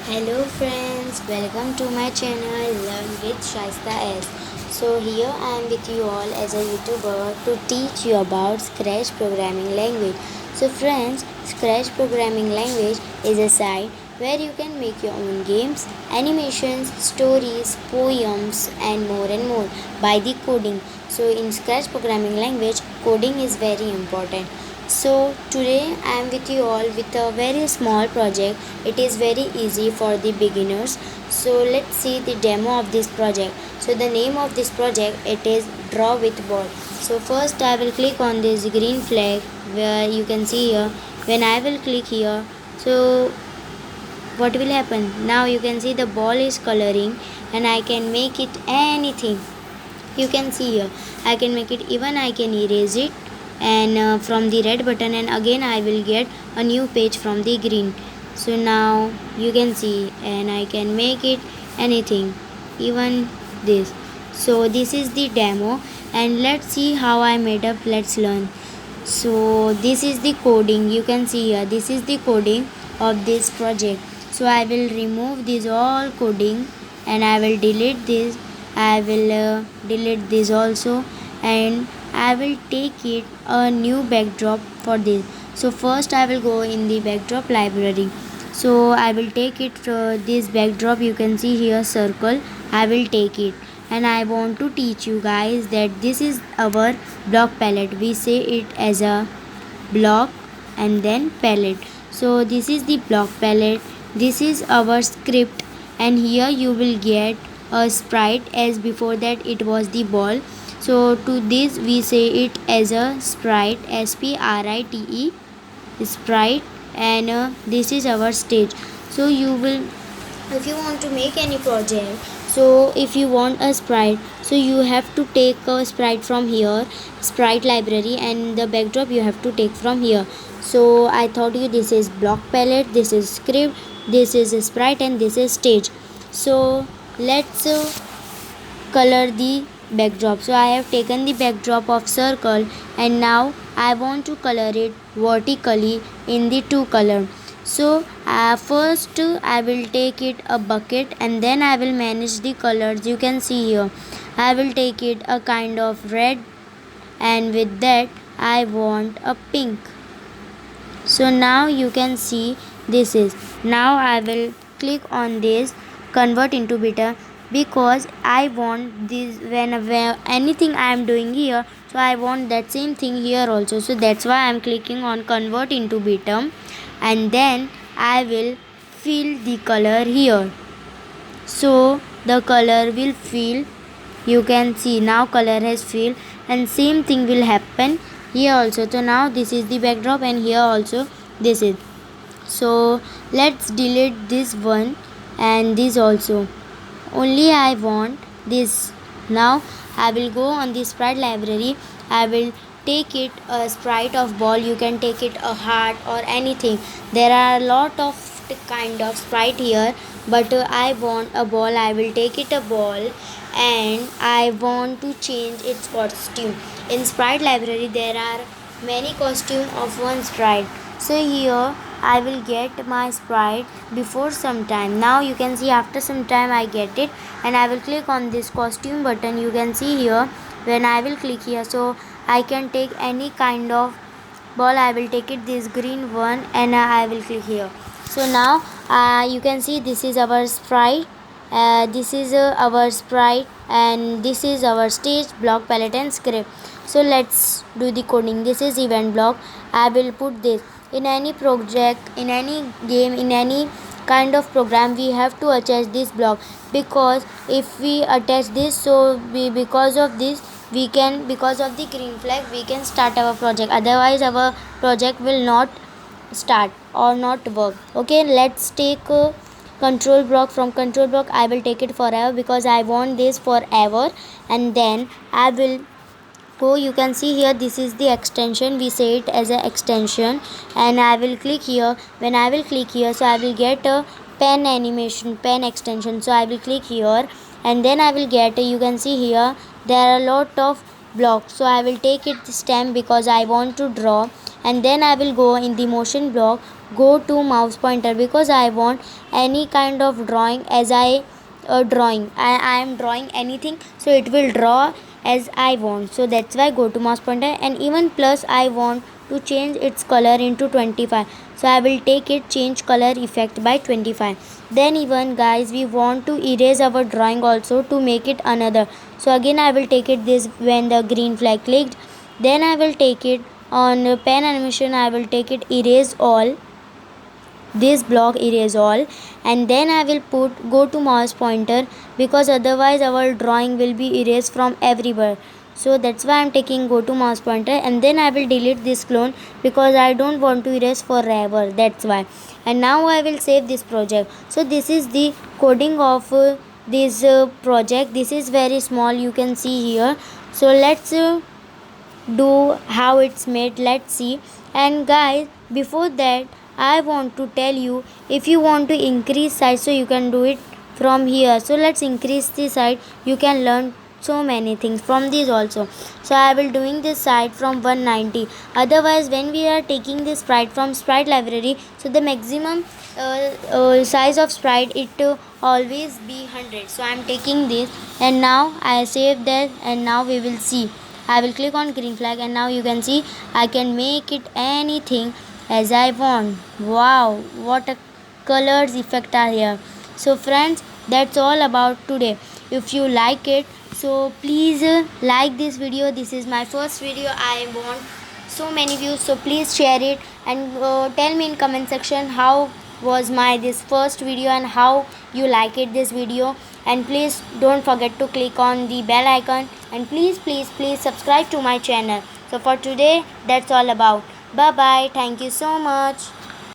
Hello friends, welcome to my channel Learn with Shaista S. So here I am with you all as a YouTuber to teach you about Scratch programming language. So friends, Scratch programming language is a site where you can make your own games, animations, stories, poems and more by the coding. So in Scratch programming language, coding is very important. So today I am with you all with a very small project. It is very easy for the beginners. So let's see the demo of this project. So the name of this project, it is Draw with Ball. So first I will click on this green flag where you can see here. When I will click here, so what will happen? Now you can see the ball is coloring and I can make it anything. You can see here I can make it, even I can erase it and from the red button, and again I will get a new page from the green. So now you can see, and I can make it anything, even this. So this is the demo, and let's see how I made up. Let's learn. So this is the coding. You can see here, this is the coding of this project. So I will remove this all coding and I will delete this. I will delete this also, and I will take it a new backdrop for this. So first I will go in the backdrop library. So I will take it this backdrop, you can see here circle. I will take it, and I want to teach you guys that this is our block palette. We say it as a block and then palette. So this is the block palette, this is our script, and here you will get a sprite. As before that it was the ball, so to this we say it as a sprite, sprite, sprite, and this is our stage. So you will, if you want to make any project, so if you want a sprite, so you have to take a sprite from here, sprite library, and the backdrop you have to take from here. So I thought you, this is block palette, this is script, this is a sprite, and this is stage. So let's color the backdrop. So I have taken the backdrop of circle, and now I want to color it vertically in the two color. So first I will take it a bucket, and then I will manage the colors. You can see here I will take it a kind of red, and with that I want a pink. So now you can see this is, now I will click on this convert into beta, because I want this whenever anything I am doing here, so I want that same thing here also. So that's why I am clicking on convert into beta, and then I will fill the color here. So the color will fill, you can see now color has filled, and same thing will happen here also. So now this is the backdrop, and here also this is. So let's delete this one and this also, only I want this. Now I will go on the sprite library. I will take it a sprite of ball, you can take it a heart or anything. There are a lot of kind of sprite here, but I want a ball. I will take it a ball, and I want to change its costume. In sprite library there are many costume of one sprite. So here I will get my sprite before some time. Now you can see after some time I get it, and I will click on this costume button. You can see here when I will click here, so I can take any kind of ball. I will take it this green one, and I will click here. So now you can see this is our sprite, this is our sprite, and this is our stage, block, palette, and script. So let's do the coding. This is event block. I will put this in any project, in any game, in any kind of program. We have to attach this block, because if we attach this, so because of this we can, because of the green flag we can start our project. Otherwise our project will not start or not work. Okay, let's take control block. From control block I will take it forever, because I want this forever, and then I will go. You can see here this is the extension, we say it as a extension, and I will click here. When I will click here, so I will get a pen animation, pen extension. So I will click here, and then I will get, you can see here there are a lot of blocks. So I will take it stem, because I want to draw, and then I will go in the motion block. go to mouse pointer because I want any kind of drawing as I am drawing anything, so it will draw as I want. So that's why go to mouse pointer. And even plus I want to change its color into 25, so I will take it change color effect by 25. Then even guys, we want to erase our drawing also to make it another. So again I will take it this when the green flag clicked. Then I will take it on pen animation, I will take it erase all, this block erase all. And then I will put go to mouse pointer because otherwise our drawing will be erased from everywhere. So that's why I'm taking go to mouse pointer. And then I will delete this clone because I don't want to erase forever, that's why. And now I will save this project. So this is the coding of this project. This is very small, you can see here. So let's do how it's made, let's see. And guys, before that I want to tell you, if you want to increase size, so you can do it from here. So let's increase the size, you can learn so many things from this also. So I will doing this side from 190. Otherwise when we are taking this sprite from sprite library, so the maximum size of sprite it always be 100. So I am taking this, and now I save that. And now we will see, I will click on green flag, and now you can see I can make it anything as I want. Wow, what a colors effect are here. So friends, that's all about today. If you like it, so please like this video. This is my first video, I want so many views, so please share it. And tell me in comment section how was my this first video and how you like it this video. And please don't forget to click on the bell icon, and please subscribe to my channel. So for today, that's all about. Bye bye, thank you so much.